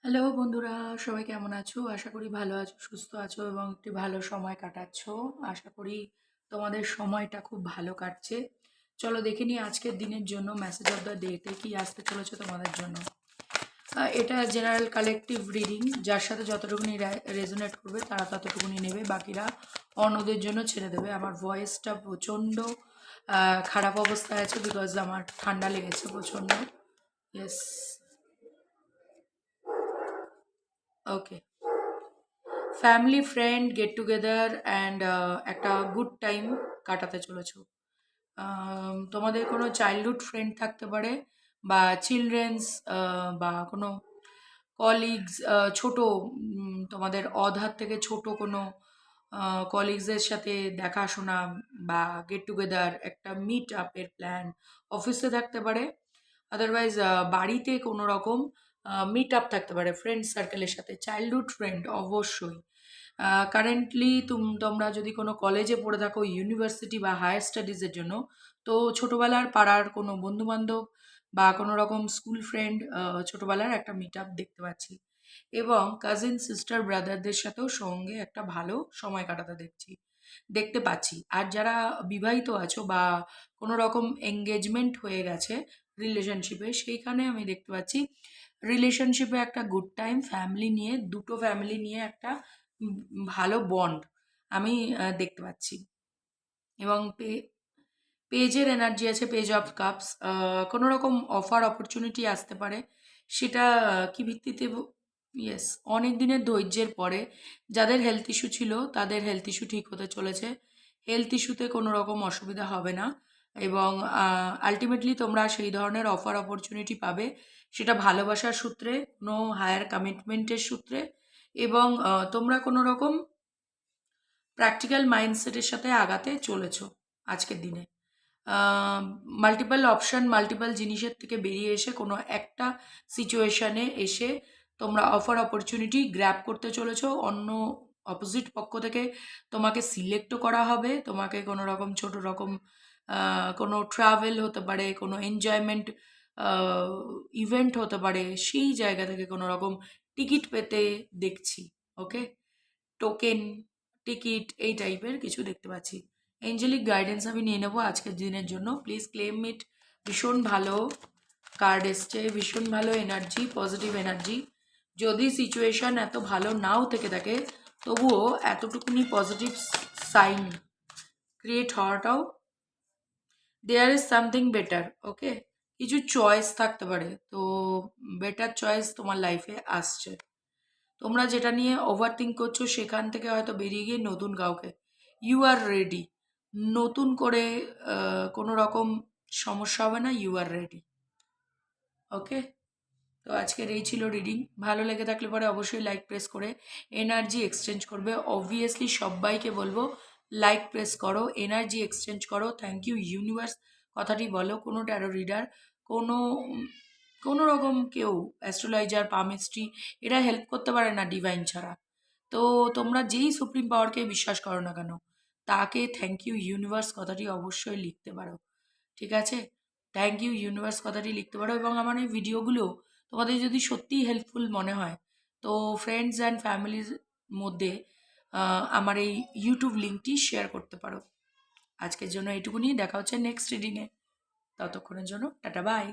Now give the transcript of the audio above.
Hello বন্ধুরা, সবাই কেমন আছো? আশা করি ভালো আছো, সুস্থ আছো এবং একটি ভালো সময় কাটাচ্ছো। আশা করি তোমাদের সময়টা খুব ভালো কাটছে। চলো দেখে নিই আজকের দিনের জন্য মেসেজ অফ দ্য ডেতে কি আসতে চলেছে তোমাদের জন্য। এটা জেনারেল কালেকটিভ রিডিং, যার সাথে যতটুকুনি রেজোনেট করবে তারা ততটুকুনি নেবে, বাকিরা অন্যদের জন্য ছেড়ে দেবে। আমার ভয়েসটা প্রচণ্ড খারাপ অবস্থায় আছে বিকজ আমার ঠান্ডা লেগেছে প্রচণ্ড। Yes, okay. Family friend get together and একটা গুড টাইম কাটাতে চলেছো। তোমাদের কোনো চাইল্ডহুড ফ্রেন্ড থাকতে পারে বা চিলড্রেন্স বা কোনো কলিগস, ছোট তোমাদের অধার থেকে ছোট কোনো কলিগসদের সাথে দেখাশোনা বা গেট টুগেদার, একটা মিট আপের প্ল্যান অফিসে থাকতে পারে। আদারওয়াইজ বাড়িতে কোনো রকম মিট আপ থাকতে পারে ফ্রেন্ড সার্কেলের সাথে, চাইল্ডহুড ফ্রেন্ড অবশ্যই। কারেন্টলি তোমরা যদি কোনো কলেজে পড়ে থাকো, ইউনিভার্সিটি বা হায়ার স্টাডিজের জন্য, তো ছোটোবেলার পাড়ার কোনো বন্ধুবান্ধব বা কোনো রকম স্কুল ফ্রেন্ড, ছোটোবেলার একটা মিট আপ দেখতে পাচ্ছি। এবং কাজিন সিস্টার ব্রাদারদের সাথেও সঙ্গে একটা ভালো সময় কাটাতে দেখতে পাচ্ছি। আর যারা বিবাহিত আছো বা কোনো রকম এঙ্গেজমেন্ট হয়ে গেছে রিলেশনশিপে, সেইখানে আমি দেখতে পাচ্ছি রিলেশনশিপে একটা গুড টাইম, ফ্যামিলি নিয়ে, দুটো ফ্যামিলি নিয়ে একটা ভালো বন্ড আমি দেখতে পাচ্ছি। এবং পেজের এনার্জি আছে, পেজ অফ কাপস। কোনো রকম অফার অপরচুনিটি আসতে পারে। সেটা কি ভিত্তিতে? ইয়েস, অনেক দিনের ধৈর্যের পরে যাদের হেলথ ইস্যু ছিল তাদের হেলথ ইস্যু ঠিক হতে চলেছে। হেলথ ইস্যুতে কোনো রকম অসুবিধা হবে না। এবং আলটিমেটলি তোমরা সেই ধরনের অফার অপরচুনিটি পাবে, সেটা ভালোবাসার সূত্রে, কোনো হায়ার কমিটমেন্টের সূত্রে। এবং তোমরা কোনো রকম প্র্যাকটিক্যাল মাইন্ডসেটের সাথে আগাতে চলেছো আজকের দিনে। মাল্টিপল অপশন, মাল্টিপল জিনিসের থেকে বেরিয়ে এসে কোনো একটা সিচুয়েশানে এসে তোমরা অফার অপরচুনিটি গ্র্যাব করতে চলেছো। অন্য অপোজিট পক্ষ থেকে তোমাকে সিলেক্টও করা হবে। তোমাকে কোনো রকম ছোট রকম কোনো ট্রাভেল হতে পারে, কোনো এনজয়মেন্ট ইভেন্ট হতে পারে, সেই জায়গা থেকে কোনো রকম টিকিট পেতে দেখছি। ওকে, টোকেন, টিকিট, এই টাইপের কিছু দেখতে পাচ্ছি। এঞ্জেলিক গাইডেন্স আমি নিয়ে নেবো আজকের দিনের জন্য। Please claim it. ভীষণ ভালো কার্ড এসছে, ভীষণ ভালো এনার্জি, পজিটিভ এনার্জি। যদি সিচুয়েশন এত ভালো নাও থেকে থাকে, তবুও এতটুকুনি পজিটিভ সাইন ক্রিয়েট হওয়াটাও, there is something better. Okay, কিছু চয়েস থাকতে পারে, তো বেটার চয়েস তোমার লাইফে আসছে। তোমরা যেটা নিয়ে ওভার থিঙ্ক করছো সেখান থেকে হয়তো বেরিয়ে গিয়ে নতুন কাউকে, ইউ আর রেডি। নতুন করে কোনো রকম সমস্যা হবে না, ইউ আর রেডি। ওকে, তো আজকের এই ছিল রিডিং। ভালো লেগে থাকলে পরে অবশ্যই লাইক প্রেস করে এনার্জি এক্সচেঞ্জ করবে। অবভিয়াসলি সবাইকে বলবো লাইক প্রেস করো, এনার্জি এক্সচেঞ্জ করো। থ্যাংক ইউ ইউনিভার্স কথাটি বলো। কোনো ট্যারো রিডার, কোনো কোনো রকম কেউ, অ্যাস্ট্রোলজার, পামিস্ট্রি, এরা হেল্প করতে পারে না ডিভাইন ছাড়া। তো তোমরা যেই সুপ্রিম পাওয়ারকে বিশ্বাস করো না কেন, তাকে থ্যাংক ইউ ইউনিভার্স কথাটি অবশ্যই লিখতে পারো। ঠিক আছে, থ্যাংক ইউ ইউনিভার্স কথাটি লিখতে পারো। এবং আমার এই ভিডিওগুলো তোমাদের যদি সত্যিই হেল্পফুল মনে হয়, তো ফ্রেন্ডস অ্যান্ড ফ্যামিলির মধ্যে আমার এই ইউটিউব লিঙ্কটি শেয়ার করতে পারো। আজকের জন্য এইটুকুনি, দেখা হচ্ছে নেক্সট রিডিংয়ে। ততক্ষণের জন্য টাটা, বাই।